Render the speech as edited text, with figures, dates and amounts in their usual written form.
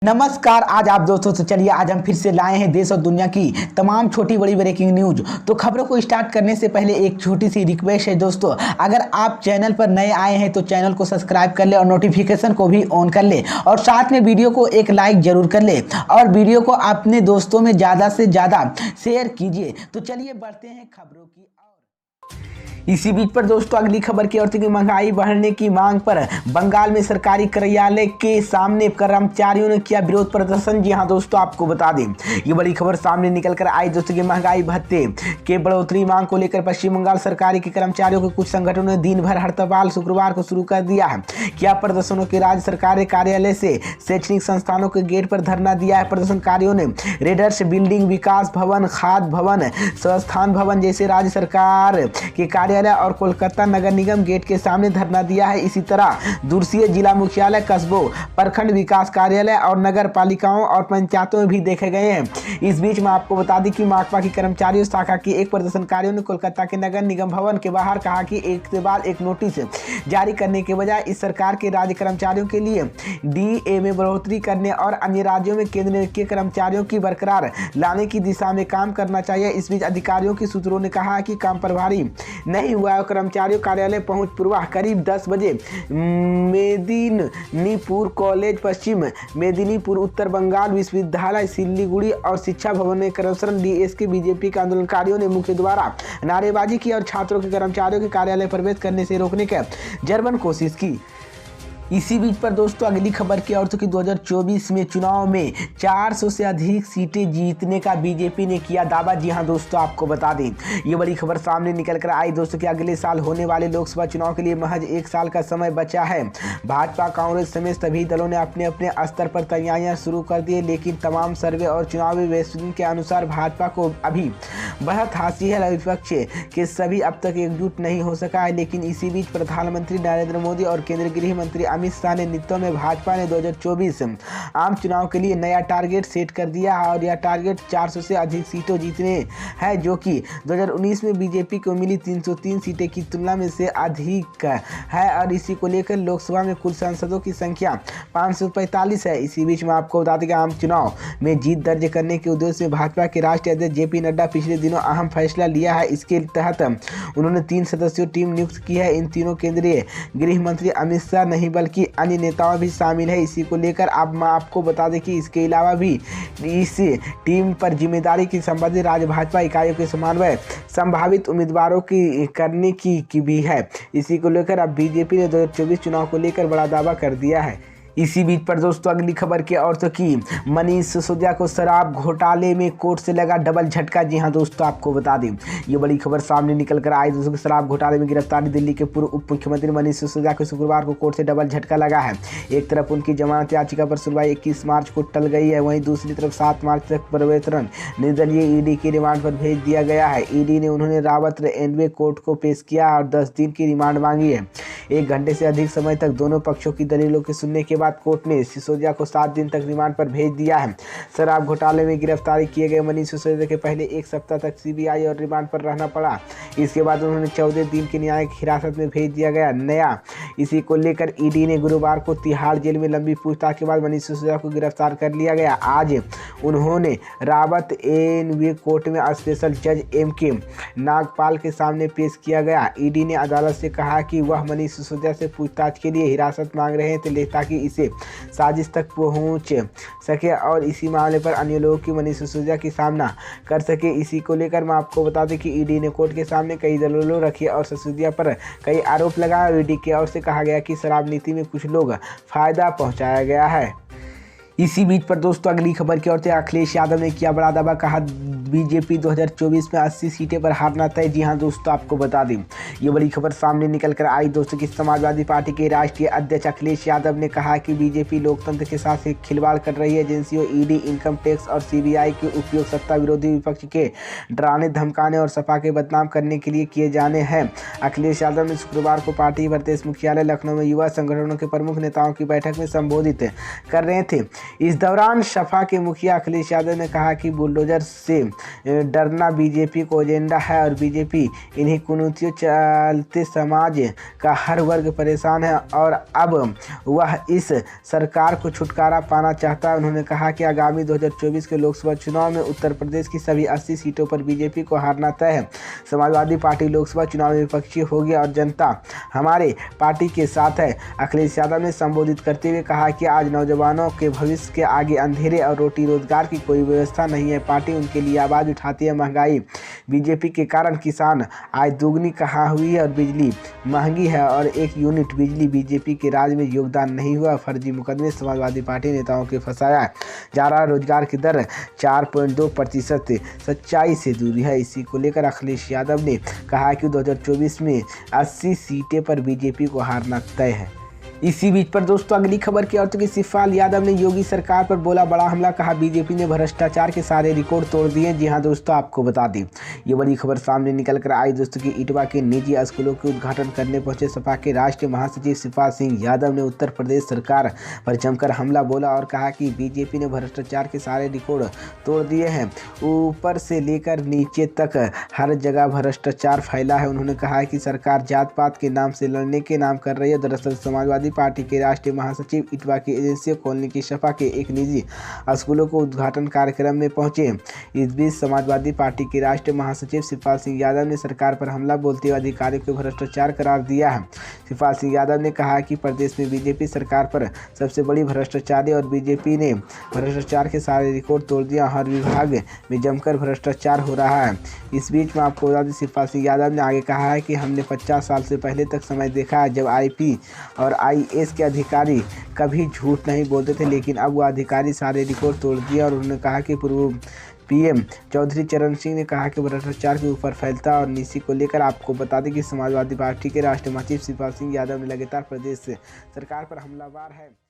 नमस्कार। आज आप दोस्तों तो चलिए आज हम फिर से लाए हैं देश और दुनिया की तमाम छोटी बड़ी ब्रेकिंग न्यूज। तो खबरों को स्टार्ट करने से पहले एक छोटी सी रिक्वेस्ट है दोस्तों, अगर आप चैनल पर नए आए हैं तो चैनल को सब्सक्राइब कर ले और नोटिफिकेशन को भी ऑन कर ले और साथ में वीडियो को एक लाइक जरूर कर ले और वीडियो को अपने दोस्तों में ज़्यादा से ज़्यादा शेयर कीजिए। तो चलिए बढ़ते हैं खबरों की। इसी बीच पर दोस्तों अगली खबर की ओर की महंगाई बढ़ने की मांग पर बंगाल में सरकारी कार्यालय के सामने कर्मचारियों ने किया विरोध प्रदर्शन। जी हां दोस्तों, आपको बता दें ये बड़ी खबर सामने निकल कर आई दोस्तों कि महंगाई भत्ते के बढ़ोतरी मांग को लेकर पश्चिम बंगाल सरकारी के कर्मचारियों के कुछ संगठनों ने दिन भर हड़ताल शुक्रवार को शुरू कर दिया है। किया प्रदर्शनों के राज्य सरकारी कार्यालय से शैक्षणिक संस्थानों के गेट पर धरना दिया है। प्रदर्शनकारियों ने रेडर्स बिल्डिंग, विकास भवन, खाद्य भवन, संस्थान भवन जैसे राज्य सरकार के कार्यालय और कोलकाता नगर निगम गेट के सामने धरना दिया है। इसी तरह दूरसीय जिला मुख्यालय, कस्बों, प्रखंड विकास कार्यालय और नगर पालिकाओं और पंचायतों में भी देखे गए हैं। इस बीच में आपको बता दें कि माकपा की कर्मचारियों शाखा की एक प्रदर्शनकारियों ने कोलकाता के नगर निगम भवन के बाहर कहा कि एक के बाद एक नोटिस जारी करने के बजाय इस सरकार के राज्य कर्मचारियों के लिए डीए में बढ़ोतरी करने और अन्य राज्यों में केंद्र के कर्मचारियों की बरकरार लाने की दिशा में काम करना चाहिए। इस बीच अधिकारियों के सूत्रों ने कहा कि काम प्रभावी नहीं हुआ है। कर्मचारियों कार्यालय पहुंच पूर्व करीब 10 बजे मेदिनीपुर कॉलेज, पश्चिम मेदिनीपुर, उत्तर बंगाल विश्वविद्यालय सिलीगुड़ी और शिक्षा भवन में करप्शन डीएस के बीजेपी के आंदोलनकारियों ने मुख्य द्वारा नारेबाजी की और छात्रों के कर्मचारियों के कार्यालय प्रवेश करने से रोकने की जबरन कोशिश की। इसी बीच पर दोस्तों अगली खबर की ओर कि 2024 में चुनाव में 400 से अधिक सीटें जीतने का बीजेपी ने किया दावा। जी हां दोस्तों, आपको बता दें ये बड़ी खबर सामने निकल कर आई दोस्तों कि अगले साल होने वाले लोकसभा चुनाव के लिए महज एक साल का समय बचा है। भाजपा, कांग्रेस समेत सभी दलों ने अपने अपने स्तर पर तैयारियां शुरू कर दी, लेकिन तमाम सर्वे और चुनावी विश्लेषण के अनुसार भाजपा को अभी बहुत हासिल है। विपक्ष के सभी अब तक एकजुट नहीं हो सका है। लेकिन इसी बीच प्रधानमंत्री नरेंद्र मोदी और केंद्रीय गृह मंत्री अमित शाह ने नेतृत्व में भाजपा ने 2024 आम चुनाव के लिए नया टारगेट सेट कर दिया है और यह टारगेट 400 से अधिक सीटों जीतने है, जो कि 2019 में बीजेपी को मिली 303 सीटें की तुलना में से अधिक है और इसी को लेकर लोकसभा में कुल सांसदों की संख्या 545 है। इसी बीच में आपको बता दें कि आम चुनाव में जीत दर्ज करने के उद्देश्य से भाजपा के राष्ट्रीय अध्यक्ष जेपी नड्डा पिछले दिनों अहम फैसला लिया है। इसके तहत उन्होंने 3 सदस्यों टीम नियुक्त की है। इन तीनों केंद्रीय गृह मंत्री अमित शाह नहीं बल्कि अन्य नेताओं भी शामिल है। इसी को लेकर अब मैं आपको बता दें कि इसके अलावा भी इस टीम पर जिम्मेदारी की संबंधित राज्य भाजपा इकाइयों के समन्वय संभावित उम्मीदवारों की करने की भी है। इसी को लेकर अब बीजेपी ने 2024 चुनाव को लेकर बड़ा दावा कर दिया है। इसी बीच पर दोस्तों अगली खबर की ओर तो कि मनीष सिसोदिया को शराब घोटाले में कोर्ट से लगा डबल झटका। जी हां दोस्तों, आपको बता दें ये बड़ी खबर सामने निकल कर आई दोस्तों, शराब घोटाले में गिरफ्तारी दिल्ली के पूर्व उप मुख्यमंत्री मनीष सिसोदिया को शुक्रवार को कोर्ट से डबल झटका लगा है। एक तरफ उनकी जमानत याचिका पर सुनवाई 21 मार्च को टल गई है, वहीं दूसरी तरफ 7 मार्च तक प्रवर्तन निर्दलीय ईडी के रिमांड पर भेज दिया गया है। ईडी ने उन्होंने रावत एनवे कोर्ट को पेश किया और 10 दिन की रिमांड मांगी है। 1 घंटे से अधिक समय तक दोनों पक्षों की दलीलों के सुनने के बाद कोर्ट ने सिसोदिया को 7 दिन तक रिमांड पर भेज दिया है। शराब घोटाले में गिरफ्तारी किए गए मनीष सिसोदिया के पहले 1 सप्ताह तक सीबीआई और रिमांड पर रहना पड़ा। इसके बाद उन्होंने 14 दिन की न्यायिक हिरासत में भेज दिया गया नया। इसी को लेकर ईडी ने गुरुवार को तिहाड़ जेल में लंबी पूछताछ के बाद मनीष सिसोदिया को गिरफ्तार कर लिया गया। आज उन्होंने रावत एनवे कोर्ट में स्पेशल जज एम.के. नागपाल के सामने पेश किया गया। ईडी ने अदालत से कहा कि वह मनीष सिसोदिया से पूछताछ के लिए हिरासत मांग रहे थे ताकि इसे साजिश तक पहुंच सके और इसी मामले पर अन्य लोगों की मनीष सिसोदिया की सामना कर सके। इसी को लेकर मैं आपको बता दें कि ईडी ने कोर्ट के सामने कई दलीलें रखी और सिसोदिया पर कई आरोप लगाए। ईडी की ओर से कहा गया कि शराब नीति में कुछ लोग फायदा पहुंचाया गया है। इसी बीच पर दोस्तों अगली खबर की ओर से अखिलेश यादव ने किया बड़ा दावा, कहा बीजेपी 2024 में 80 सीटें पर हारना तय। जी हां दोस्तों, आपको बता दें ये बड़ी खबर सामने निकल कर आई दोस्तों कि समाजवादी पार्टी के राष्ट्रीय अध्यक्ष अखिलेश यादव ने कहा कि बीजेपी लोकतंत्र के साथ खिलवाड़ कर रही है। एजेंसियों ईडी, इनकम टैक्स और सीबीआई के उपयोग सत्ता विरोधी विपक्ष के डराने, धमकाने और सपा के बदनाम करने के लिए किए जाने हैं। अखिलेश यादव ने शुक्रवार को पार्टी प्रदेश मुख्यालय लखनऊ में युवा संगठनों के प्रमुख नेताओं की बैठक में संबोधित कर रहे थे। इस दौरान सपा के मुखिया अखिलेश यादव ने कहा कि बुलडोजर से डरना बीजेपी को एजेंडा है और बीजेपी इन्हीं कुनीतियों चलते समाज का हर वर्ग परेशान है और अब वह इस सरकार को छुटकारा पाना चाहता है। उन्होंने कहा कि आगामी 2024 के लोकसभा चुनाव में उत्तर प्रदेश की सभी 80 सीटों पर बीजेपी को हारना तय है। समाजवादी पार्टी लोकसभा चुनाव में विपक्षी होगी और जनता हमारे पार्टी के साथ है। अखिलेश यादव ने संबोधित करते हुए कहा कि आज नौजवानों के भविष्य के आगे अंधेरे और रोटी रोजगार की कोई व्यवस्था नहीं है। पार्टी उनके लिए आवाज़ उठाती है। महंगाई बीजेपी के कारण किसान आय दोगुनी कहाँ हुई है और बिजली महंगी है और 1 यूनिट बिजली बीजेपी के राज में योगदान नहीं हुआ। फर्जी मुकदमे समाजवादी पार्टी नेताओं के फंसाया जा रहा रोजगार की दर 4.2% सच्चाई से दूरी है। इसी को लेकर अखिलेश यादव ने कहा कि 2024 में 80 सीटें पर बीजेपी को हारना तय है। इसी बीच पर दोस्तों अगली खबर की ओर तो शिवपाल यादव ने योगी सरकार पर बोला बड़ा हमला। कहा बीजेपी ने भ्रष्टाचार के सारे रिकॉर्ड तोड़ दिए। जी हां दोस्तों, आपको बता दें ये बड़ी खबर सामने निकल कर आई दोस्तों कि इटवा के निजी स्कूलों के उद्घाटन करने पहुंचे सपा के राष्ट्रीय महासचिव शिवपाल सिंह यादव ने उत्तर प्रदेश सरकार पर जमकर हमला बोला और कहा कि बीजेपी ने भ्रष्टाचार के सारे रिकॉर्ड तोड़ दिए हैं। ऊपर से लेकर नीचे तक हर जगह भ्रष्टाचार फैला है। उन्होंने कहा कि सरकार जात पात के नाम से लड़ने के नाम कर रही है। दरअसल समाजवादी पार्टी के राष्ट्रीय महासचिव इटवा की एजेंसी कॉलोनी की सपा के एक निजी स्कूलों को उद्घाटन कार्यक्रम में पहुंचे। इस बीच समाजवादी पार्टी के राष्ट्रीय महासचिव शिवपाल सिंह यादव ने सरकार पर हमला बोलते हुए अधिकारियों को भ्रष्टाचार करार दिया है। शिवपाल सिंह यादव ने कहा कि प्रदेश में बीजेपी सरकार पर सबसे बड़ी भ्रष्टाचारी और बीजेपी ने भ्रष्टाचार के सारे रिकॉर्ड तोड़ दिया। हर विभाग में जमकर भ्रष्टाचार हो रहा है। इस बीच में आपको बता दें शिवपाल सिंह यादव ने आगे कहा है कि हमने 50 साल से पहले तक समय देखा है जब आईपी और आईएएस के अधिकारी कभी झूठ नहीं बोलते थे, लेकिन अब वो अधिकारी सारे रिकॉर्ड तोड़ दिए। और उन्होंने कहा कि पूर्व पीएम चौधरी चरण सिंह ने कहा कि भ्रष्टाचार के ऊपर फैलता और इसी को लेकर आपको बता दें कि समाजवादी पार्टी के राष्ट्रीय महासचिव शिवपाल सिंह यादव ने लगातार प्रदेश सरकार पर हमलावर है।